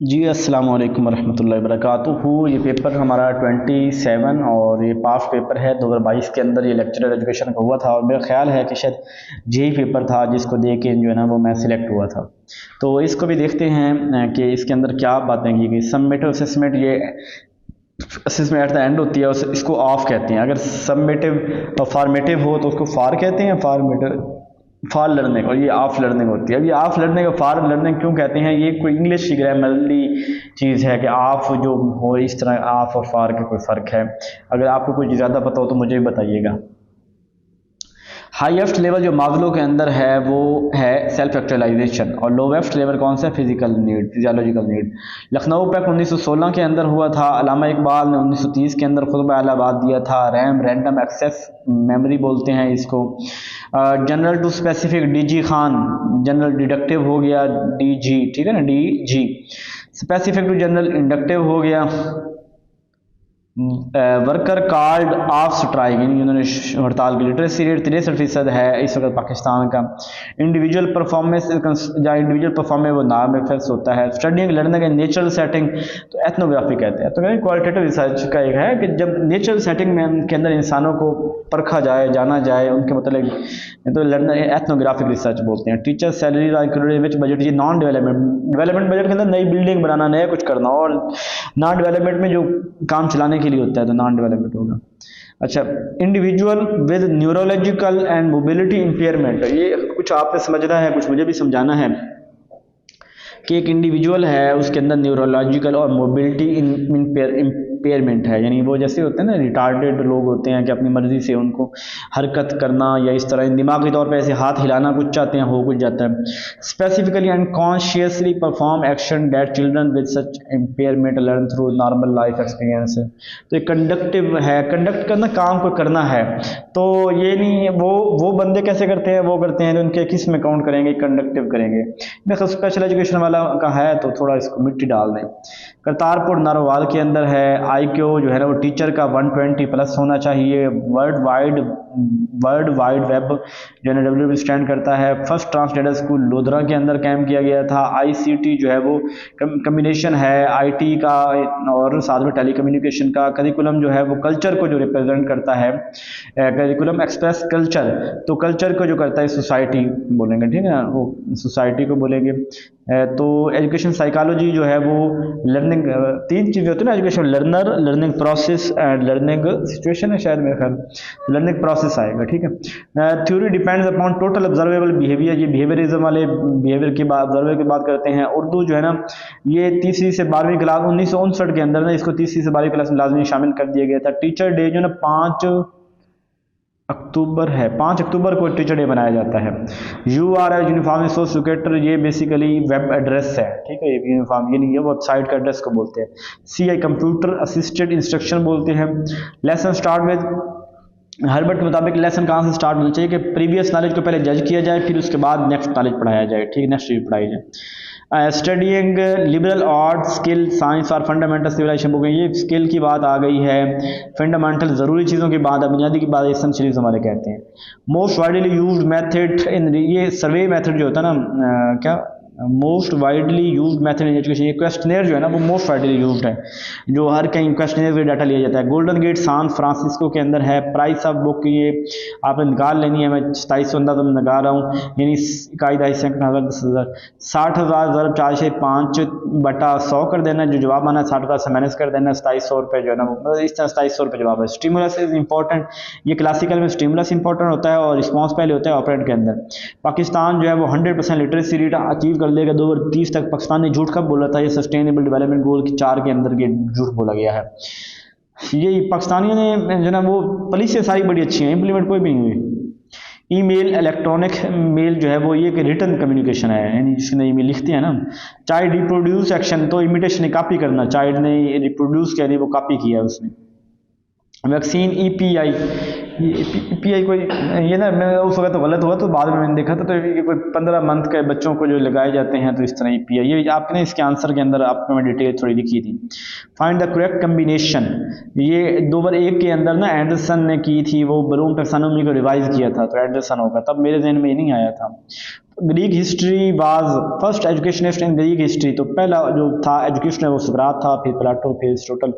जी अस्सलाम वालेकुम रहमतुल्लाहि वबरकातुहू। ये पेपर हमारा 27 और ये पास पेपर है 2022 के अंदर। ये लेक्चरर एजुकेशन का हुआ था और मेरा ख्याल है कि शायद यही पेपर था जिसको दे के जो है ना वो मैं सिलेक्ट हुआ था। तो इसको भी देखते हैं कि इसके अंदर क्या बातें की गई। सबमिटिव असेसमेंट, ये असेसमेंट एट द एंड होती है, इसको ऑफ कहते हैं। अगर सबमिटिव और फॉर्मेटिव हो तो उसको फार कहते हैं, फॉर्मेटिव फार लर्निंग, और ये ऑफ लर्निंग होती है। अब ये ऑफ लर्निंग और फार लर्निंग क्यों कहते हैं? ये कोई इंग्लिश की ग्रामरली चीज़ है कि ऑफ जो हो, इस तरह ऑफ और फार का कोई फ़र्क है। अगर आपको कुछ ज़्यादा पता हो तो मुझे भी बताइएगा। हाईएस्ट लेवल जो मास्लो के अंदर है वो है सेल्फ एक्चुअलाइजेशन, और लोवेस्ट लेवल कौन सा? Physical need, physiological need. Lucknow pact 1916 के अंदर हुआ था। अल्लामा इकबाल ने 1930 के अंदर खुतबा अलाहाबाद दिया था। रैम, रैंडम एक्सेस मेमोरी बोलते हैं इसको। General to specific, DG Khan. General deductive हो गया डीजी, ठीक है ना, DG. Specific to general inductive हो गया। वर्कर कार्ड ऑफ स्ट्राइक, जिन्होंने हड़ताल की। लिटरेसी रेट 63% है इस वक्त पाकिस्तान का। इंडिविजुअल परफॉर्मेंस, जहाँ इंडिविजुअल परफॉर्मेंस वो नाम रेफरेंस होता है। Studying learning in natural setting, तो एथनोग्राफी कहते हैं। तो क्वालिटेटिव रिसर्च का एक है कि जब नेचुरल सेटिंग में के अंदर इंसानों को परखा जाए, जाना जाए, उनके मतलब तो लर्निंग एथनोग्राफिक रिसर्च बोलते हैं। Teacher salary included which budget, ये नॉन डेवलपमेंट। डेवलपमेंट बजट के अंदर नई बिल्डिंग बनाना, नया कुछ करना, और नॉन डेवलपमेंट में जो काम चलाने के लिए होता है तो नॉन डेवलपमेंट होगा। अच्छा, individual with neurological and mobility impairment, ये कुछ आपने समझना है, कुछ मुझे भी समझाना है कि एक इंडिविजुअल है उसके अंदर न्यूरोलॉजिकल और मोबिलिटी इंपेयरमेंट है। यानी वो जैसे होते हैं ना, रिटार्डेड लोग होते हैं कि अपनी मर्जी से उनको हरकत करना या इस तरह दिमागी तौर पे ऐसे हाथ हिलाना कुछ चाहते हैं हो कुछ जाता है। Specifically unconsciously perform action that children with such impairment learn through normal life experience. तो ये कंडक्टिव है, कंडक्ट करना, काम को करना है। तो ये नहीं, वो बंदे कैसे करते हैं, वो करते हैं तो उनके किस में काउंट करेंगे? कंडक्टिव करेंगे। देखो स्पेशल एजुकेशन वाला का है तो थोड़ा इसको मिट्टी डाल दें। करतारपुर नारोवाल के अंदर है। IQ जो है ना वो टीचर का 120 प्लस होना चाहिए। वर्ल्ड वाइड वेब जो है WWW स्टैंड करता है। फर्स्ट ट्रांसजेंडर स्कूल लोधरा के अंदर कैम्प किया गया था। ICT जो है वो कम्बिनेशन है IT का और साथ में टेलीकम्युनिकेशन का। करिकुलम जो है वो कल्चर को जो रिप्रेजेंट करता है, करिकुलम एक्सप्रेस कल्चर, तो कल्चर को जो करता है सोसाइटी बोलेंगे, ठीक है ना, वो सोसाइटी को बोलेंगे। तो एजुकेशन साइकोलॉजी जो है वो लर्निंग, तीन चीज़ें होती है ना education: learner, learning process and learning situation है शायद मेरे ख्याल। लर्निंग प्रोसेस आएगा, ठीक है। Theory depends upon total observable behaviour, ये बिहेवियरिज्म वाले बिहेवियर की बात, ऑब्जर्वर की बात करते हैं। उर्दू जो है ना ये तीसरी से 12वीं क्लास 1959 के अंदर ना इसको तीसरी से 12वीं क्लास में लाजमी शामिल कर दिया गया था। टीचर डे जो ना 5 अक्टूबर है, 5 अक्टूबर को टीचर डे मनाया जाता है। URL यूनिफॉर्म रिसोर्स लोकेटर, ये बेसिकली वेब एड्रेस है, ठीक है। ये यूनिफॉर्म, ये नहीं है, वेबसाइट का एड्रेस को बोलते हैं। CI कंप्यूटर असिस्टेड इंस्ट्रक्शन बोलते हैं। लेसन स्टार्ट विद, हर्बर्ट के मुताबिक लेसन कहाँ से स्टार्ट होना चाहिए कि प्रीवियस नॉलेज को पहले जज किया जाए, फिर उसके बाद नेक्स्ट नॉलेज पढ़ाया जाए, ठीक है, नेक्स्ट चीज पढ़ाई जाए। Studying liberal art skill science और फंडामेंटल सिविलाइजेशन बुक, ये स्किल की बात आ गई है। फंडामेंटल ज़रूरी चीज़ों की बात है, बुनियादी की बात एसेंशियल्स हमारे कहते हैं। Most widely used method in, ये सर्वे मेथड जो होता है ना, क्या most widely used method in education, ये क्वेश्चनेयर जो है ना वो मोस्ट वाइडली यूज्ड है, जो हर कहीं क्वेश्चनेयर से डाटा लिया जाता है। गोल्डन गेट सैन फ्रांसिस्को के अंदर है। प्राइस ऑफ बुक, ये आपने निकाल लेनी है, मैं 2700 तो मैं निकाल रहा हूँ, यानी 60,000 60,000 4 से 5/100 कर देना, जो जवाब आना है 60,000 से माइनस कर देना, 2700 रुपये जो है ना वो इस तरह 2700 रुपये जवाब है। स्टिमुलस इज इंपॉर्टेंट, ये क्लासिकल में स्टिमुलस इंपॉर्टेंट होता है और रिस्पॉन्स पहले होता है ऑपरेंट के अंदर। पाकिस्तान जो है वो 100% लिटरेसी रेट अचीव कर लेगा 2030 तक। पाकिस्तान ने झूठ कब बोला था? ये सस्टेनेबल डेवलपमेंट गोल की 4 के अंदर के झूठ बोला गया है। ये पाकिस्तानियों ने जो ना वो पॉलिसियाँ सारी बड़ी अच्छी हैं, इंप्लीमेंट कोई भी नहीं हुई। ईमेल, इलेक्ट्रॉनिक मेल जो है वो ये कि रिटर्न कम्युनिकेशन है, यानी जिसने ईमेल लिखते हैं ना। चाइल्ड रिप्रोड्यूस एक्शन, तो इमिटेशन कॉपी करना, चाइल्ड ने रिप्रोड्यूस किया, वो कॉपी किया उसने। वैक्सीन EPI ये पीपीआई कोई ये ना, मैं उस वक्त तो गलत हुआ तो बाद में मैंने देखा था, तो ये कोई 15 मंथ के बच्चों को जो लगाए जाते हैं तो इस तरह ईपीआई, ये आपने इसके आंसर के अंदर आपको मैं डिटेल थोड़ी लिखी थी। फाइंड द करेक्ट कम्बिनेशन, ये 2 बार 1 के अंदर ना एंडरसन ने की थी, वो ब्लूम टैक्सोनॉमी को रिवाइज किया था तो एंडरसन होगा, तब मेरे जहन में ये नहीं आया था। Greek history was first educationist in Greek history, तो पहला जो था एजुकेशन वो सुकरात था, फिर प्लेटो, फिर Aristotle.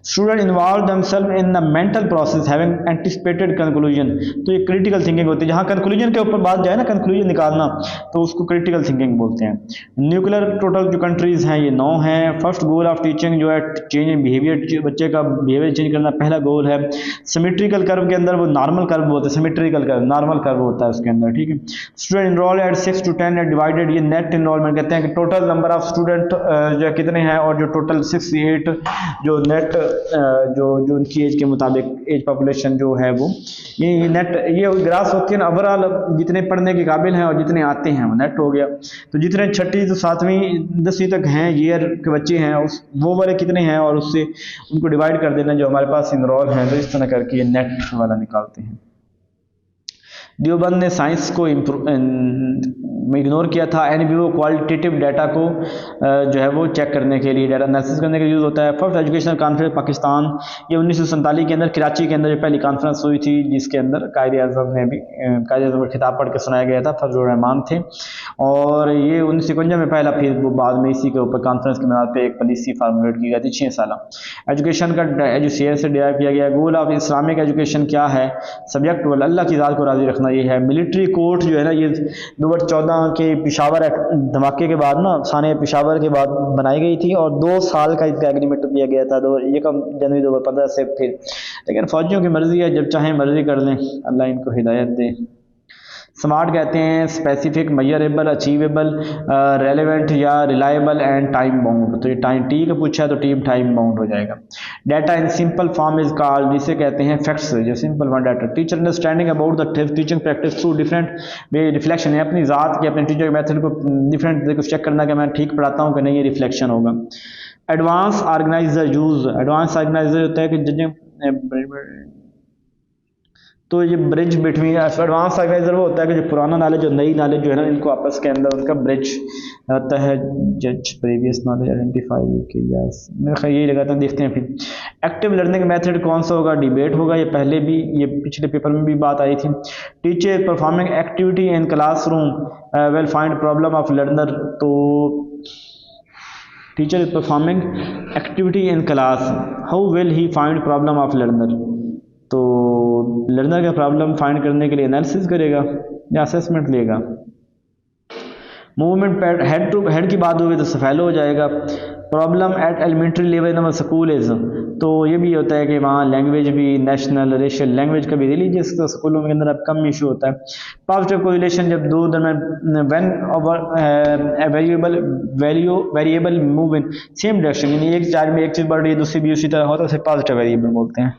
Student involve themselves in the mental process having anticipated conclusion, तो ये क्रिटिकल थिंकिंग होती है, जहाँ कंक्लूजन के ऊपर बात जाए ना, कंक्लूजन निकालना, तो उसको क्रिटिकल थिंकिंग बोलते हैं। न्यूक्लियर टोटल जो कंट्रीज हैं ये 9 हैं। फर्स्ट गोल ऑफ टीचिंग जो है चेंज इन बिहेवियर, बच्चे का बिहेवियर चेंज करना पहला गोल है। सिमेट्रिकल कर्व के अंदर वो नॉर्मल कर्व होता है, सिमेट्रिकल कर्व नॉर्मल कर्व होता है उसके अंदर, ठीक है। स्टूडेंट इनरोल एट 6 to 10 है डिवाइडेड, ये नेट इनरोलमेंट कहते हैं कि टोटल नंबर ऑफ स्टूडेंट जो कितने हैं, और जो टोटल 6 8 जो नेट जो उनकी एज के मुताबिक एज पॉपुलेशन जो है वो ये नेट, ये ग्रास होती है ना, ओवरऑल जितने पढ़ने के काबिल हैं और जितने आते हैं वो नेट हो गया। तो जितने 6वीं से 7वीं 10वीं तक हैं ईयर के बच्चे हैं उस वो वाले कितने हैं, और उससे उनको डिवाइड कर देना जो हमारे पास इनरोल हैं, तो इस तरह करके ये नेट वाला निकालते हैं। देवबंद ने साइंस को इग्नोर किया था। एनबीओ क्वालिटेटिव डाटा को जो है वो चेक करने के लिए, डाटा एनालिसिस करने के लिए यूज़ होता है। फर्स्ट एजुकेशनल कॉन्फ्रेंस पाकिस्तान, ये 1947 के अंदर कराची के अंदर जो पहली कॉन्फ्रेंस हुई थी, जिसके अंदर कायदे आज़म ने भी कायदे आज़म का खिताब पढ़ के सुनाया गया था, फजलुर रहमान थे, और ये 1951 में पहला, फिर वो बाद में इसी के ऊपर कॉन्फ्रेंस के बुनियाद पे एक पॉलिसी फार्मूलेट की गई थी 6 साल। एजुकेशन का एजुकेशन से डिराइव किया गया। गोल ऑफ इस्लामिक एजुकेशन क्या है, सब्जेक्ट वाला अल्लाह की ज़ात को राज़ी रखना ये है। मिलिट्री कोर्ट जो है ना, ये 2014 के पेशावर धमाके के बाद ना, साने पेशावर के बाद बनाई गई थी, और 2 साल का इसका एग्रीमेंट किया गया था, 1 जनवरी 2015 से। फिर लेकिन फौजियों की मर्जी है, जब चाहें मर्जी कर लें, अल्लाह इनको हिदायत दे। स्मार्ट कहते हैं स्पेसिफिक, मेजरेबल, अचीवेबल, रेलेवेंट या रिलायबल एंड टाइम बाउंड, तो ये टाइम टी का पूछा है तो टाइम बाउंड हो जाएगा। Data in simple form is called, जिसे कहते हैं फैक्ट्स, जो simple form data. Teacher understanding about the teaching practice through different way reflection है, अपनी ज़ात के अपने टीचर के मेथड को डिफरेंट तरीके से चेक करना कि मैं ठीक पढ़ाता हूँ कि नहीं, ये रिफ्लेक्शन होगा। Advance organiser use, advance organiser होता है कि जजें, तो ये ब्रिज बिटवीन, एडवांस ऑर्गेनाइजर वो होता है कि जो पुराना नॉलेज और नई नॉलेज जो है ना, इनको आपस के अंदर उनका ब्रिज होता है। जज प्रीवियस नॉलेज आइडेंटिफाई के, यस मेरे ख्याल यही लगाता हूँ, देखते हैं। फिर एक्टिव लर्निंग मेथड कौन सा होगा, डिबेट होगा, ये पहले भी, ये पिछले पेपर में भी बात आई थी। Teacher performing activity in classroom will find problem of learner, तो teacher is performing activity in class, how will he find problem of learner, तो लर्नर का प्रॉब्लम फाइंड करने के लिए एनालिसिस करेगा या असेसमेंट लेगा। Movement pad, head to head की बात होगी तो सफेलो हो जाएगा। Problem at elementary level number school is, तो ये भी होता है कि वहाँ लैंग्वेज भी, नेशनल रेशियल लैंग्वेज का भी रिलीजियस तो स्कूलों के अंदर अब कम इशू होता है। पॉजिटिव कोरिलेशन, जब दो दरमियान when over variable move in same direction, यानी एक चार्ज में एक चीज़ बढ़ रही है दूसरी भी उसी तरह होता है, उसे पॉजिटिव वेरिएबल बोलते हैं।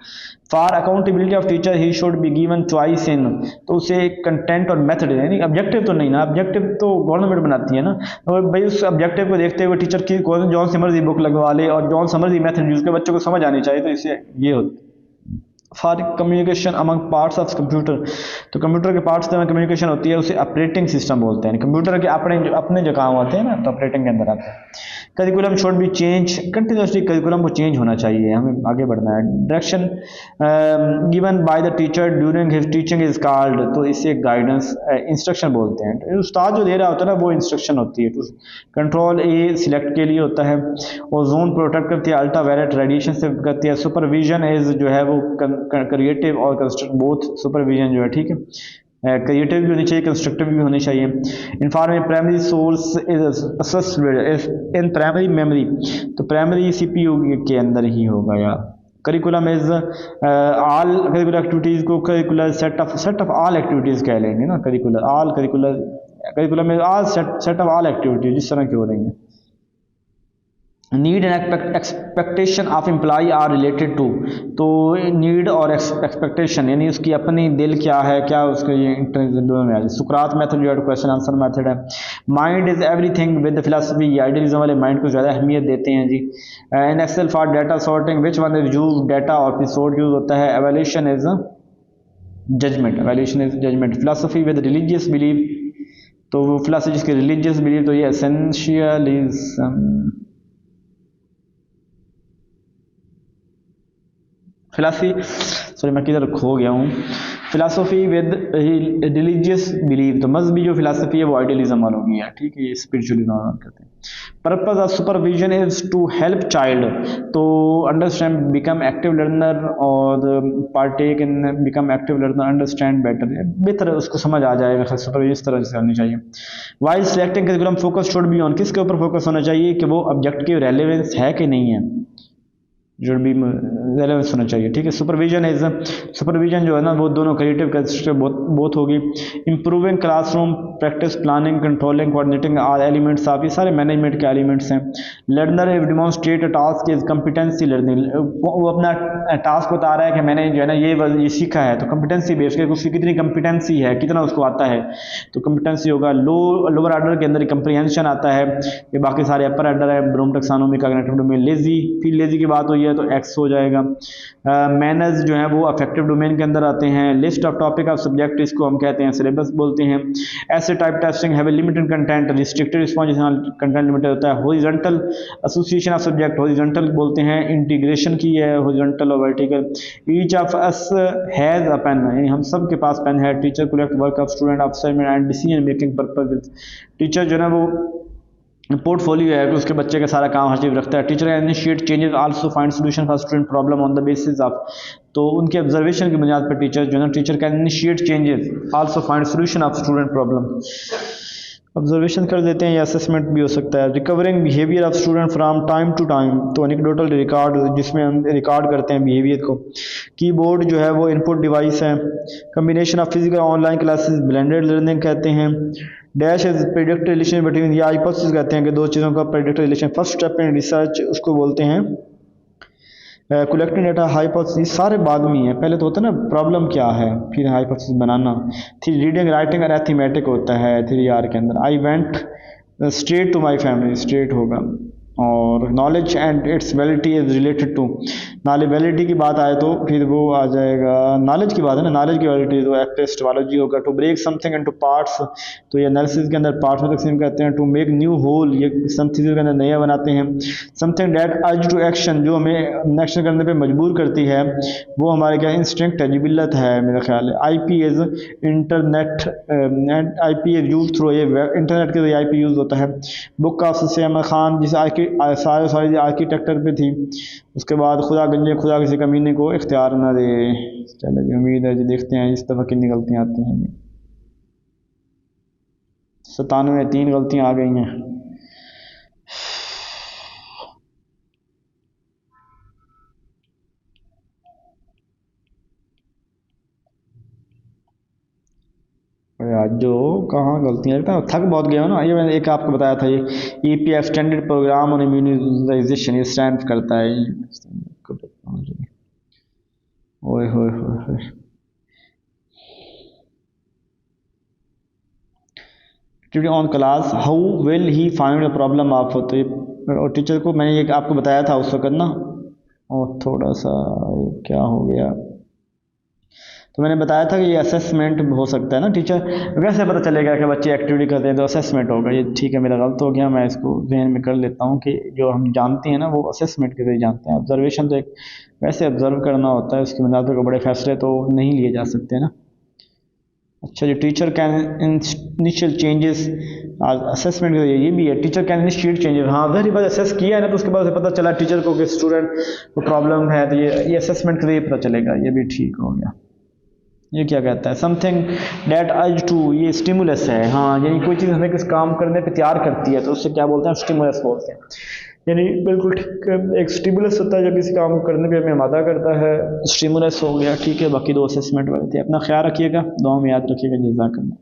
For accountability of teacher he should be given choice in, तो उसे कंटेंट और मेथड, यानी ऑब्जेक्टिव तो नहीं ना, ऑब्जेक्टिव तो गवर्नमेंट बनाती है ना, और भाई उस ऑब्जेक्टिव को देखते हुए टीचर की जौन सी मर्जी बुक लगवा ले और जौन सी मर्जी मेथड यूज कर, बच्चों को समझ आनी चाहिए, तो इससे ये होता है। For communication among parts of computer, तो कंप्यूटर के पार्ट्स में कम्युनिकेशन होती है, उसे ऑपरेटिंग सिस्टम बोलते हैं। कंप्यूटर के अपने जो काम होते हैं ना, तो ऑपरेटिंग के अंदर आते हैं। Curriculum should be change continuously, curriculum को चेंज होना चाहिए, हमें आगे बढ़ना है। Direction given by the teacher during his teaching is called, तो इसे गाइडेंस इंस्ट्रक्शन बोलते हैं। उस्ताद जो दे रहा होता है ना, वो इंस्ट्रक्शन होती है। कंट्रोल ए सिलेक्ट के लिए होता है। ओजोन प्रोटेक्ट करती है, अल्ट्रा वायलेट रेडिएशन से करती है। सुपरविजन इज जो है वो क्रिएटिव और कंस्ट्रक्टिव बोथ, सुपरविजन जो है, ठीक है, क्रिएटिव भी होनी चाहिए, कंस्ट्रक्टिव भी होनी चाहिए। Information primary source is in primary memory, तो प्राइमरी सीपीयू के अंदर ही होगा यार। Curriculum is all curricular activities को curricular set of all activities कह लेंगे ना, curriculum is all set of all activities जिस तरह की हो रही हैं। Need and expectation of employ are related to, तो नीड और एक्सपेक्टेशन यानी उसकी अपनी दिल क्या है, क्या उसके ये दोनों में आ जाए। सुकरात मेथड जो है क्वेश्चन आंसर मेथड है। Mind is everything with philosophy, ये आइडियलिज्म वाले माइंड को ज़्यादा अहमियत देते हैं जी। In Excel for data sorting which one is use, data और फिर सॉर्ट यूज होता है। Evolution is judgment, valuation is judgment. Philosophy with religious belief, तो वो फिलोसफी जिसके रिलीजियस बिलीव, तो ये एसेंशियलिज्म, फिलासफी, सॉरी मैं किधर खो गया हूँ, फिलासफी विद रिलीजियस बिलीव, तो मजहबी जो फिलासफी है वो आइडियलिज्म वालों की है, ठीक है, ये स्पिरिचुअलिज्म करते हैं। Purpose of supervision is to help child, to understand become active learner और partake in become active learner, understand better, बेहतर उसको समझ आ जाएगा, सुपरविजन इस तरह से करनी चाहिए। While selecting curriculum focus should be on, किसके ऊपर फोकस होना चाहिए कि वो ऑब्जेक्ट की रेलेवेंस है कि नहीं है, जो भी रेलेवेंस होना चाहिए, ठीक है। सुपरविजन इज, सुपरविजन जो है ना वो दोनों क्रिएटिव कैपेसिटी बहुत होगी। Improving classroom practice, planning, controlling, coordinating are elements of, ये सारे मैनेजमेंट के एलिमेंट्स हैं। Learner demonstrate a task is competency learning, वो अपना टास्क बता रहा है कि मैंने जो है ना ये सीखा है, तो कॉम्पिटेंसी बेस्ड है, उसकी कितनी कॉम्पिटेंसी है, कितना उसको आता है, तो कॉम्पिटेंसी होगा। लोअर ऑर्डर के अंदर कंप्रीहेंशन आता है, ये बाकी सारे अपर ऑर्डर है, Bloom taxonomy, cognitive domain. Lazy, फिर लेजी की बात हुई है तो एक्स हो जाएगा। मैनर्स जो है वो अफेक्टिव डोमेन के अंदर आते हैं। List of topic of subject, इसको हम कहते हैं सिलेबस बोलते हैं। ऐसे type testing have limited content, restricted response, content limited होता है। Horizontal association of subject, horizontal बोलते हैं, इंटीग्रेशन की है हॉरिजॉन्टल और vertical. Each of us has a pen, यानी हम सब के पास पेन है। Teacher collect work of student of assignment and decision making purpose, teacher जो है वो पोर्टफोलियो है कि उसके बच्चे का सारा काम हासिल रखता है। Teacher initiate changes, also find solution for student problem on the basis of, तो उनके ऑब्जर्वेशन की बुनियाद पर टीचर जो है ना, teacher can initiate changes, also find solution of student problem, observation कर देते हैं या असेसमेंट भी हो सकता है। Recovering behaviour of student from time to time, तो एनेक्डोटल रिकॉर्ड, जिसमें हम रिकॉर्ड करते हैं बिहेवियर को। कीबोर्ड जो है वो इनपुट डिवाइस है। Combination of physical online classes blended learning कहते हैं। Dash is predict relation between, या हाइपोथेसिस कहते हैं कि दो चीज़ों का predict relation. First step in research उसको बोलते हैं। कलेक्टिंग डेटा, हाइपोथेसिस सारे बाद में ही है, पहले तो होता है ना प्रॉब्लम क्या है, फिर हाइपोथेसिस बनाना। फिर रीडिंग राइटिंग और एथमेटिक होता है 3R के अंदर। I went straight to my family, straight होगा। और knowledge and its validity is related to, knowledge validity की बात आए तो फिर वो आ जाएगा, नॉलेज की बात है ना, नॉलेज की वैलिडिटी तो एपिस्टेमोलॉजी होगा। To break something into parts, तो ये एनालिसिस के अंदर पार्ट्स में तकसीम करते हैं। टू मेक न्यू होल, ये समथिंग के अंदर नया बनाते हैं। Something that urge to action, जो हमें एक्शन करने पर मजबूर करती है, वो हमारे क्या इंस्टिंक्ट है, जिबिल्लत है मेरा ख्याल है। I P is internet, I P is use through, ये इंटरनेट के जरिए आई पी यूज़ होता है। बुक ऑफ सैयद खान, जिसे सारी आर्किटेक्टर पे थी। उसके बाद खुदा गंजे खुदा किसी कमीने को इख्तियार न दे। चलो जी, उम्मीद है जी देखते हैं इस दफ़ा कितनी गलतियाँ आती हैं। 97, 3 गलतियाँ आ गई हैं। आज जो कहाँ गलतियाँ, लगता है थक बहुत गया हो ना। ये मैंने एक आपको बताया था, ये EPF extended program on immunization, ये स्टैंड करता है। ओए होए होए, activity on class, how will he find a problem of, तो ये और टीचर को मैंने ये आपको बताया था उस वक्त ना। और थोड़ा सा क्या हो गया, तो मैंने बताया था कि ये असेसमेंट हो सकता है ना। टीचर वैसे पता चलेगा कि बच्चे एक्टिविटी करते हैं तो असेसमेंट होगा। ये ठीक है, मेरा गलत हो गया, मैं इसको जहन में कर लेता हूँ कि जो हम जानते हैं ना वो असेसमेंट के जरिए जानते हैं। ऑब्जर्वेशन तो एक वैसे ऑब्जर्व करना होता है, उसकी बुनियाद पर बड़े फैसले तो नहीं लिए जा सकते ना। अच्छा जी, teacher can initial changes, assessment के जरिए ये भी है, टीचर कैन इनिशिएट चेंजेस। हाँ, वेरी बार असेस किया है ना, तो उसके बाद पता चला टीचर को कि स्टूडेंट को प्रॉब्लम है, तो ये असेसमेंट के जरिए पता चलेगा। ये भी ठीक हो गया। ये क्या कहता है, समथिंग डेट अर्ज टू, ये स्टिमुलस है। हाँ, यानी कोई चीज़ हमें किस काम करने पे तैयार करती है तो उससे क्या बोलते हैं, स्टिमुलस बोलते हैं। यानी बिल्कुल ठीक है, एक स्टिमुलस होता है जो किसी काम को करने पे हमें आमादा करता है, स्टिमुलस हो गया। ठीक है, बाकी 2 असेसमेंट वाले थे। अपना ख्याल रखिएगा, दुआ में याद रखिएगा। जज़ाकल्लाह।